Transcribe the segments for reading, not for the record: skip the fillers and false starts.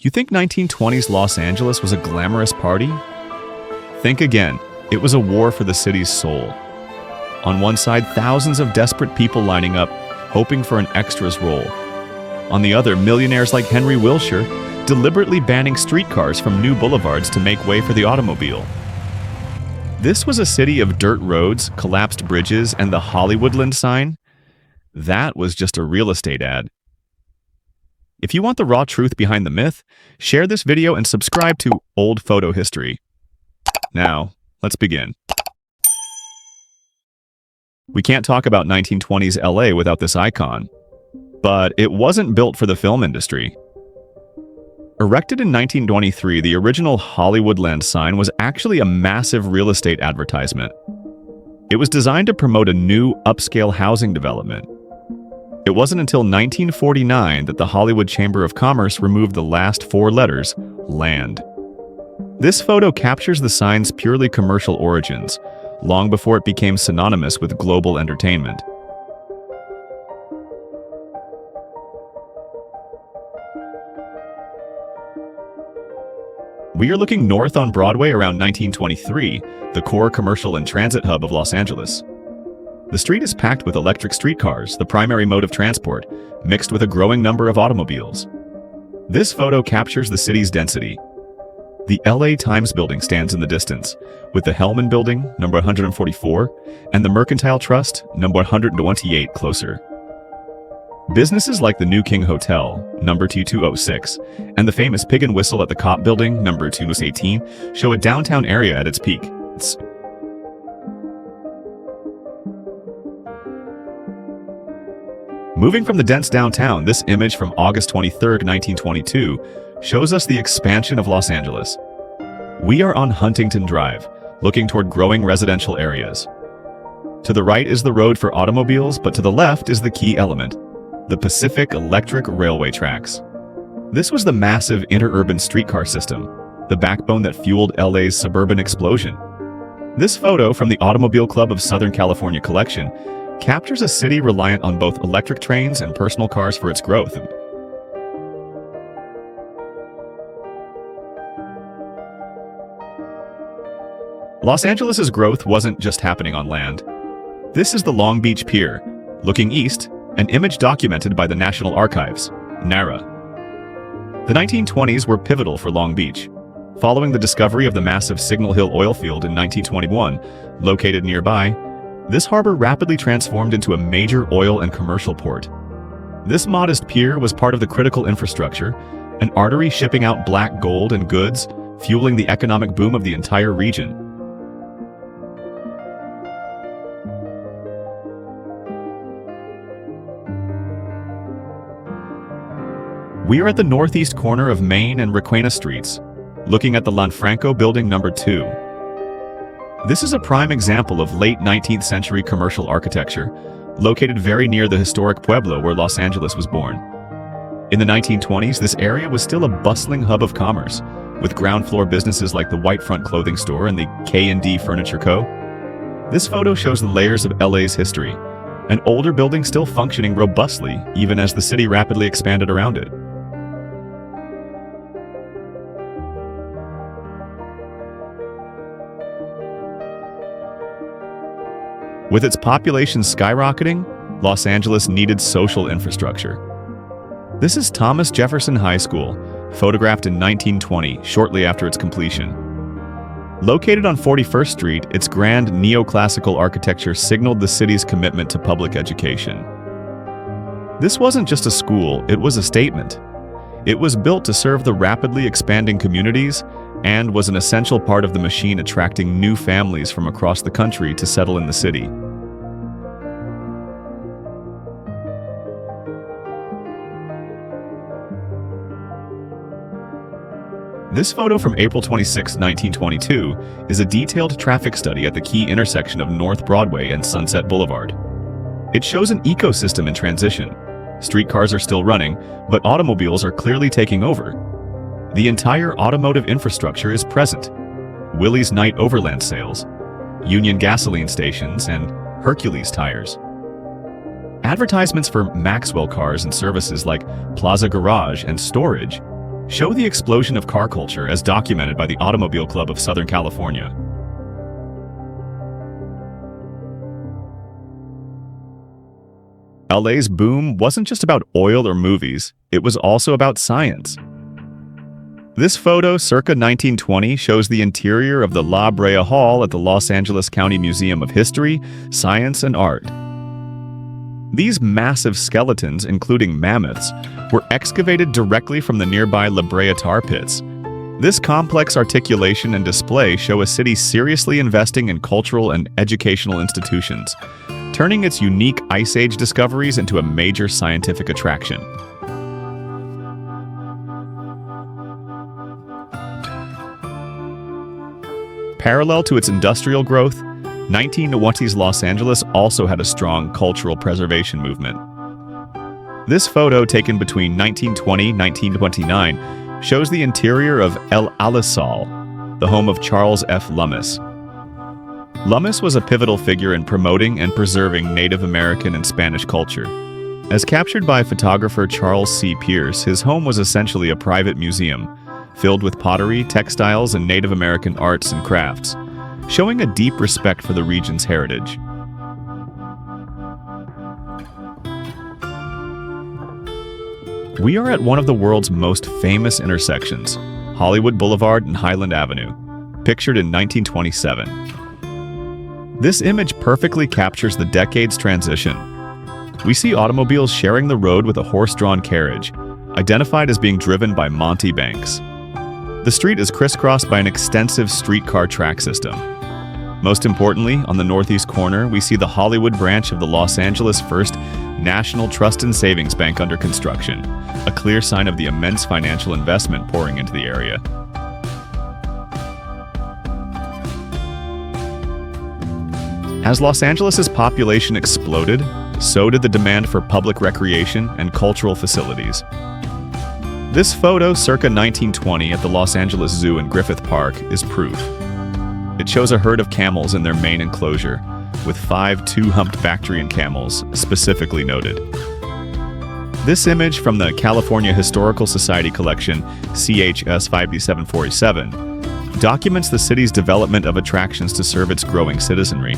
You think 1920s Los Angeles was a glamorous party? Think again. It was a war for the city's soul. On one side, thousands of desperate people lining up, hoping for an extras role. On the other, millionaires like Henry Wilshire deliberately banning streetcars from new boulevards to make way for the automobile. This was a city of dirt roads, collapsed bridges, and the Hollywoodland sign. That was just a real estate ad. If you want the raw truth behind the myth, share this video and subscribe to Old Photo History. Now, let's begin. We can't talk about 1920s LA without this icon, but it wasn't built for the film industry. Erected in 1923, the original Hollywoodland sign was actually a massive real estate advertisement. It was designed to promote a new upscale housing development. It wasn't until 1949 that the Hollywood Chamber of Commerce removed the last four letters, land. This photo captures the sign's purely commercial origins, long before it became synonymous with global entertainment. We are looking north on Broadway around 1923, the core commercial and transit hub of Los Angeles. The street is packed with electric streetcars, the primary mode of transport, mixed with a growing number of automobiles. This photo captures the city's density. The LA Times building stands in the distance, with the Hellman Building, number 144, and the Mercantile Trust, number 128, closer. Businesses like the New King Hotel, number 2206, and the famous Pig and Whistle at the Cop Building, number 218, show a downtown area at its peak. Moving from the dense downtown, this image from August 23, 1922, shows us the expansion of Los Angeles. We are on Huntington Drive, looking toward growing residential areas. To the right is the road for automobiles, but to the left is the key element, the Pacific Electric Railway tracks. This was the massive interurban streetcar system, the backbone that fueled LA's suburban explosion. This photo from the Automobile Club of Southern California collection captures a city reliant on both electric trains and personal cars for its growth. Los Angeles' growth wasn't just happening on land. This is the Long Beach Pier, looking east, an image documented by the National Archives, NARA. The 1920s were pivotal for Long Beach. Following the discovery of the massive Signal Hill oil field in 1921, located nearby, this harbor rapidly transformed into a major oil and commercial port. This modest pier was part of the critical infrastructure, an artery shipping out black gold and goods, fueling the economic boom of the entire region. We are at the northeast corner of Main and Requena Streets, looking at the Lanfranco Building number 2. This is a prime example of late 19th century commercial architecture, located very near the historic Pueblo where Los Angeles was born. In the 1920s, this area was still a bustling hub of commerce, with ground floor businesses like the Whitefront Clothing Store and the K&D Furniture Co. This photo shows the layers of LA's history, an older building still functioning robustly even as the city rapidly expanded around it. With its population skyrocketing, Los Angeles needed social infrastructure. This is Thomas Jefferson High School, photographed in 1920, shortly after its completion. Located on 41st Street, its grand neoclassical architecture signaled the city's commitment to public education. This wasn't just a school, it was a statement. It was built to serve the rapidly expanding communities and was an essential part of the machine attracting new families from across the country to settle in the city. This photo from April 26, 1922, is a detailed traffic study at the key intersection of North Broadway and Sunset Boulevard. It shows an ecosystem in transition. Streetcars are still running, but automobiles are clearly taking over. The entire automotive infrastructure is present. Willie's Night Overland sales, Union gasoline stations, and Hercules tires. Advertisements for Maxwell cars and services like Plaza Garage and Storage show the explosion of car culture as documented by the Automobile Club of Southern California. LA's boom wasn't just about oil or movies, it was also about science. This photo, circa 1920, shows the interior of the La Brea Hall at the Los Angeles County Museum of History, Science, and Art. These massive skeletons, including mammoths, were excavated directly from the nearby La Brea tar pits. This complex articulation and display show a city seriously investing in cultural and educational institutions, turning its unique Ice Age discoveries into a major scientific attraction. Parallel to its industrial growth, 1920s Los Angeles also had a strong cultural preservation movement. This photo, taken between 1920 and 1929, shows the interior of El Alisal, the home of Charles F. Lummis. Lummis was a pivotal figure in promoting and preserving Native American and Spanish culture. As captured by photographer Charles C. Pierce, his home was essentially a private museum, filled with pottery, textiles, and Native American arts and crafts, showing a deep respect for the region's heritage. We are at one of the world's most famous intersections, Hollywood Boulevard and Highland Avenue, pictured in 1927. This image perfectly captures the decade's transition. We see automobiles sharing the road with a horse-drawn carriage, identified as being driven by Monty Banks. The street is crisscrossed by an extensive streetcar track system. Most importantly, on the northeast corner, we see the Hollywood branch of the Los Angeles First National Trust and Savings Bank under construction, a clear sign of the immense financial investment pouring into the area. As Los Angeles's population exploded, so did the demand for public recreation and cultural facilities. This photo, circa 1920 at the Los Angeles Zoo in Griffith Park, is proof. It shows a herd of camels in their main enclosure, with 5 two-humped Bactrian camels specifically noted. This image from the California Historical Society collection, CHS 5747, documents the city's development of attractions to serve its growing citizenry.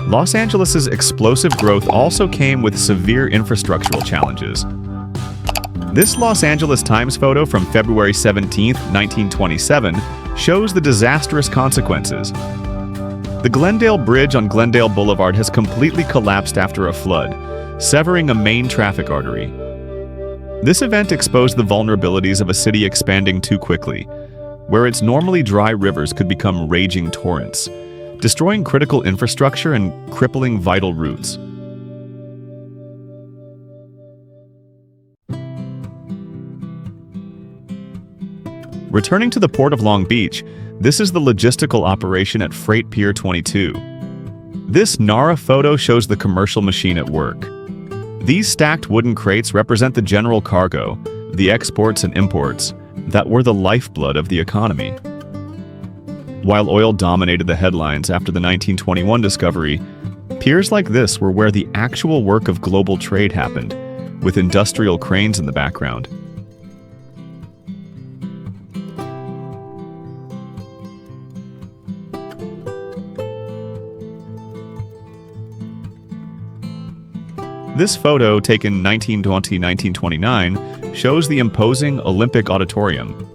Los Angeles's explosive growth also came with severe infrastructural challenges. This Los Angeles Times photo from February 17, 1927, shows the disastrous consequences. The Glendale Bridge on Glendale Boulevard has completely collapsed after a flood, severing a main traffic artery. This event exposed the vulnerabilities of a city expanding too quickly, where its normally dry rivers could become raging torrents, destroying critical infrastructure and crippling vital routes. Returning to the Port of Long Beach, this is the logistical operation at Freight Pier 22. This NARA photo shows the commercial machine at work. These stacked wooden crates represent the general cargo, the exports and imports, that were the lifeblood of the economy. While oil dominated the headlines after the 1921 discovery, piers like this were where the actual work of global trade happened, with industrial cranes in the background. This photo, taken 1920-1929, shows the imposing Olympic Auditorium.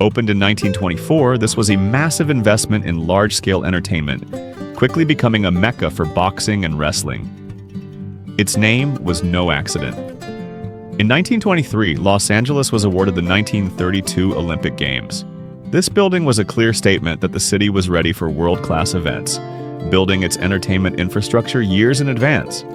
Opened in 1924, this was a massive investment in large-scale entertainment, quickly becoming a mecca for boxing and wrestling. Its name was no accident. In 1923, Los Angeles was awarded the 1932 Olympic Games. This building was a clear statement that the city was ready for world-class events, building its entertainment infrastructure years in advance.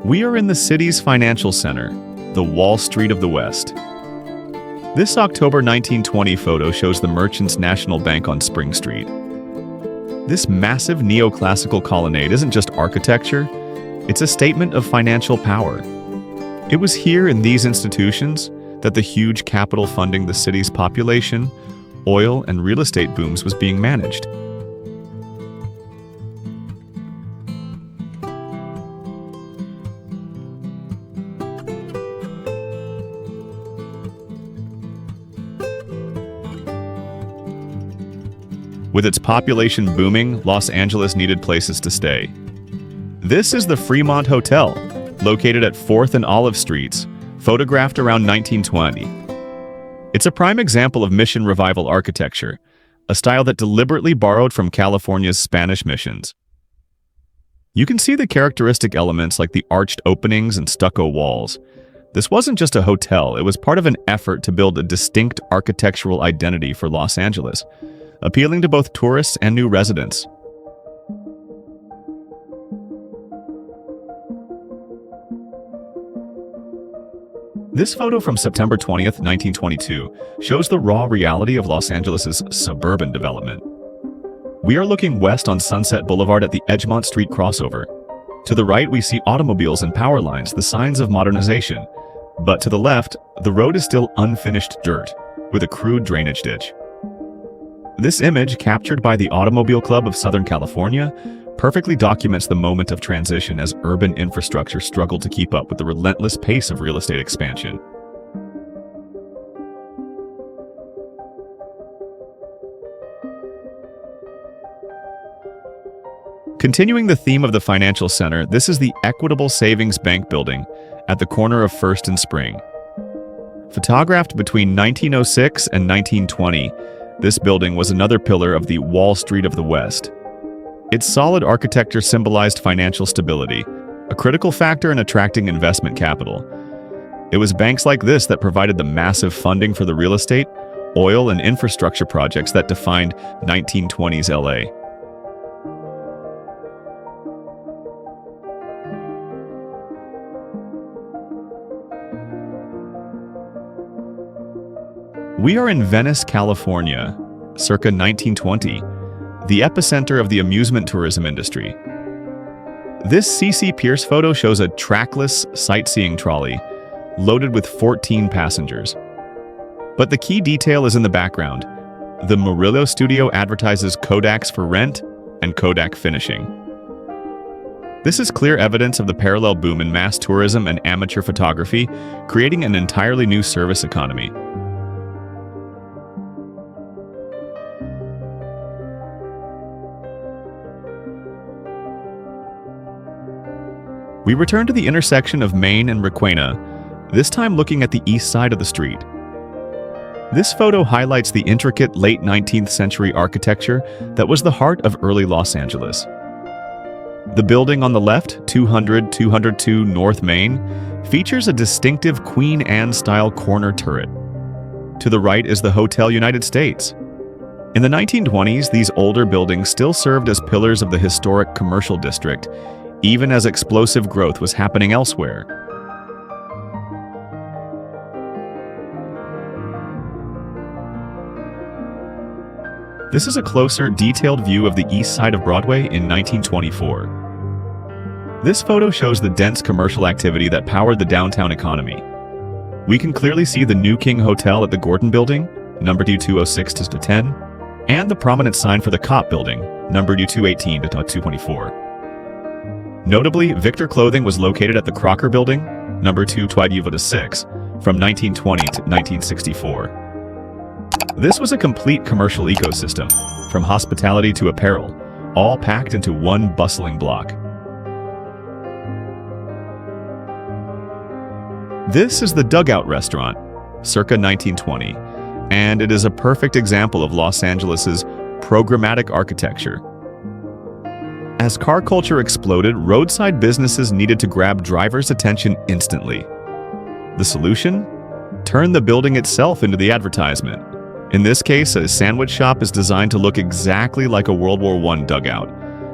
We are in the city's financial center, the Wall Street of the West. This October 1920 photo shows the Merchants National Bank on Spring Street. This massive neoclassical colonnade isn't just architecture, it's a statement of financial power. It was here in these institutions that the huge capital funding the city's population, oil, and real estate booms was being managed. With its population booming, Los Angeles needed places to stay. This is the Fremont Hotel, located at 4th and Olive Streets, photographed around 1920. It's a prime example of Mission Revival architecture, a style that deliberately borrowed from California's Spanish missions. You can see the characteristic elements like the arched openings and stucco walls. This wasn't just a hotel, it was part of an effort to build a distinct architectural identity for Los Angeles, appealing to both tourists and new residents. This photo from September 20th, 1922, shows the raw reality of Los Angeles' suburban development. We are looking west on Sunset Boulevard at the Edgemont Street crossover. To the right, we see automobiles and power lines, the signs of modernization. But to the left, the road is still unfinished dirt, with a crude drainage ditch. This image, captured by the Automobile Club of Southern California, perfectly documents the moment of transition as urban infrastructure struggled to keep up with the relentless pace of real estate expansion. Continuing the theme of the financial center, this is the Equitable Savings Bank building at the corner of 1st and Spring. Photographed between 1906 and 1920, this building was another pillar of the Wall Street of the West. Its solid architecture symbolized financial stability, a critical factor in attracting investment capital. It was banks like this that provided the massive funding for the real estate, oil, and infrastructure projects that defined 1920s LA. We are in Venice, California, circa 1920, the epicenter of the amusement tourism industry. This C.C. Pierce photo shows a trackless sightseeing trolley loaded with 14 passengers. But the key detail is in the background. The Murillo studio advertises Kodaks for rent and Kodak finishing. This is clear evidence of the parallel boom in mass tourism and amateur photography, creating an entirely new service economy. We return to the intersection of Main and Requena, this time looking at the east side of the street. This photo highlights the intricate late 19th century architecture that was the heart of early Los Angeles. The building on the left, 200-202 North Main, features a distinctive Queen Anne-style corner turret. To the right is the Hotel United States. In the 1920s, these older buildings still served as pillars of the historic commercial district, even as explosive growth was happening elsewhere. This is a closer, detailed view of the east side of Broadway in 1924. This photo shows the dense commercial activity that powered the downtown economy. We can clearly see the New King Hotel at the Gordon Building, numbered U206-10, and the prominent sign for the Cop Building, numbered U218-224. Notably, Victor Clothing was located at the Crocker Building, number 2-6, from 1920 to 1964. This was a complete commercial ecosystem, from hospitality to apparel, all packed into one bustling block. This is the Dugout Restaurant, circa 1920, and it is a perfect example of Los Angeles' programmatic architecture. As car culture exploded, roadside businesses needed to grab drivers' attention instantly. The solution? Turn the building itself into the advertisement. In this case, a sandwich shop is designed to look exactly like a World War I dugout,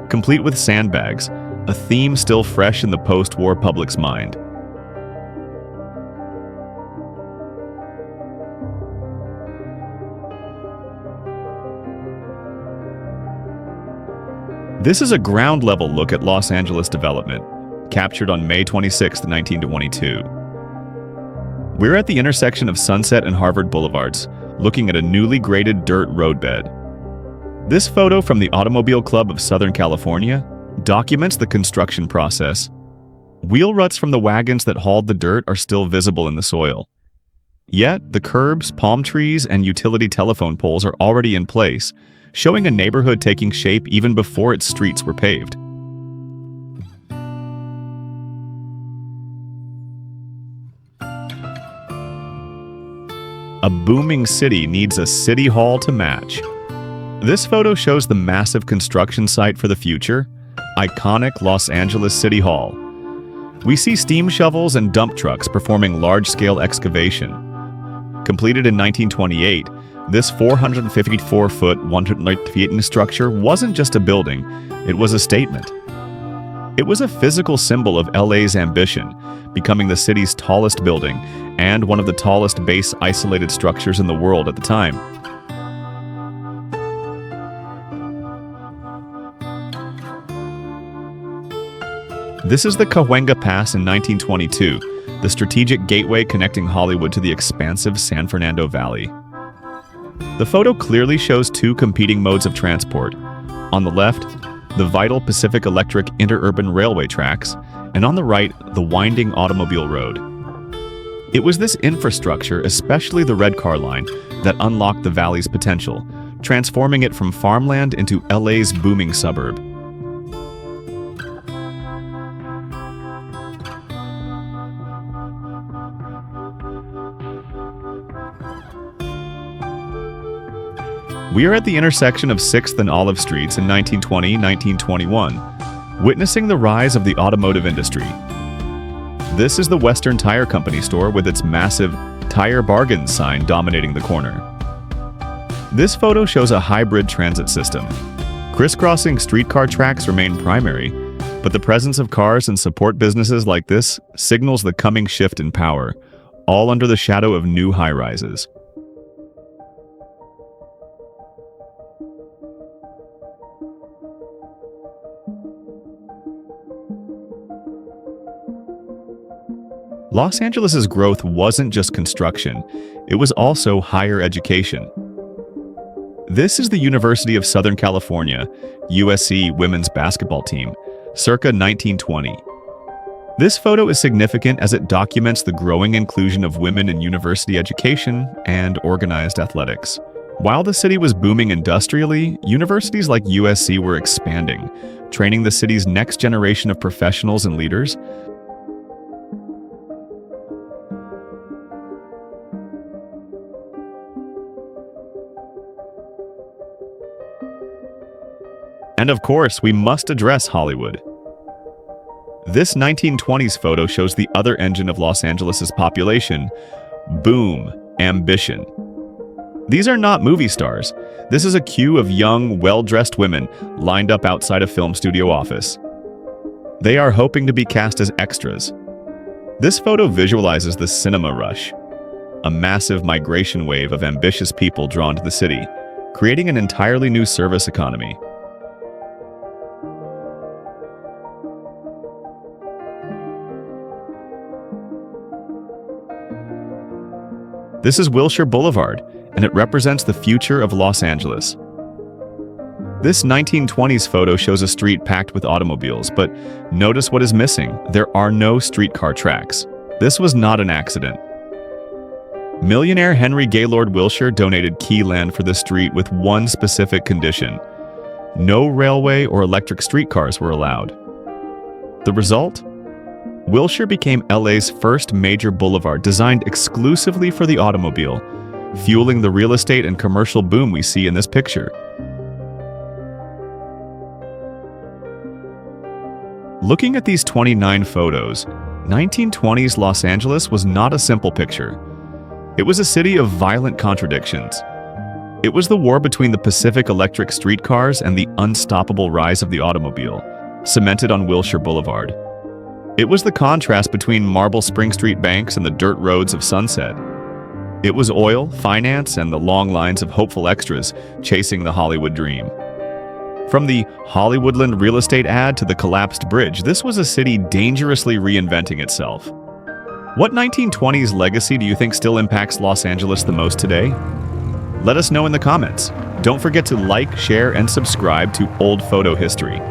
complete with sandbags, a theme still fresh in the post-war public's mind. This is a ground-level look at Los Angeles development, captured on May 26, 1922. We're at the intersection of Sunset and Harvard Boulevards, looking at a newly graded dirt roadbed. This photo from the Automobile Club of Southern California documents the construction process. Wheel ruts from the wagons that hauled the dirt are still visible in the soil. Yet, the curbs, palm trees, and utility telephone poles are already in place, showing a neighborhood taking shape even before its streets were paved. A booming city needs a city hall to match. This photo shows the massive construction site for the future, iconic Los Angeles City Hall. We see steam shovels and dump trucks performing large-scale excavation. Completed in 1928, this 454-foot, 100 feet structure wasn't just a building, it was a statement. It was a physical symbol of LA's ambition, becoming the city's tallest building and one of the tallest base isolated structures in the world at the time. This is the Cahuenga Pass in 1922, the strategic gateway connecting Hollywood to the expansive San Fernando Valley. The photo clearly shows two competing modes of transport. On the left, the vital Pacific Electric interurban railway tracks, and on the right, the winding automobile road. It was this infrastructure, especially the red car line, that unlocked the valley's potential, transforming it from farmland into LA's booming suburb. We are at the intersection of 6th and Olive Streets in 1920-1921, witnessing the rise of the automotive industry. This is the Western Tire Company store with its massive Tire Bargains sign dominating the corner. This photo shows a hybrid transit system. Crisscrossing streetcar tracks remain primary, but the presence of cars and support businesses like this signals the coming shift in power, all under the shadow of new high-rises. Los Angeles' growth wasn't just construction, it was also higher education. This is the University of Southern California, USC women's basketball team, circa 1920. This photo is significant as it documents the growing inclusion of women in university education and organized athletics. While the city was booming industrially, universities like USC were expanding, training the city's next generation of professionals and leaders. And of course, we must address Hollywood. This 1920s photo shows the other engine of Los Angeles' population: boom, ambition. These are not movie stars. This is a queue of young, well-dressed women lined up outside a film studio office. They are hoping to be cast as extras. This photo visualizes the cinema rush, a massive migration wave of ambitious people drawn to the city, creating an entirely new service economy. This is Wilshire Boulevard, and it represents the future of Los Angeles. This 1920s photo shows a street packed with automobiles, but notice what is missing. There are no streetcar tracks. This was not an accident. Millionaire Henry Gaylord Wilshire donated key land for the street with one specific condition: no railway or electric streetcars were allowed. The result? Wilshire became LA's first major boulevard designed exclusively for the automobile, fueling the real estate and commercial boom we see in this picture. Looking at these 29 photos, 1920s Los Angeles was not a simple picture. It was a city of violent contradictions. It was the war between the Pacific Electric streetcars and the unstoppable rise of the automobile, cemented on Wilshire Boulevard. It was the contrast between marble Spring Street banks and the dirt roads of Sunset. It was oil, finance, and the long lines of hopeful extras chasing the Hollywood dream. From the Hollywoodland real estate ad to the collapsed bridge, this was a city dangerously reinventing itself. What 1920s legacy do you think still impacts Los Angeles the most today? Let us know in the comments. Don't forget to like, share, and subscribe to Old Photo History.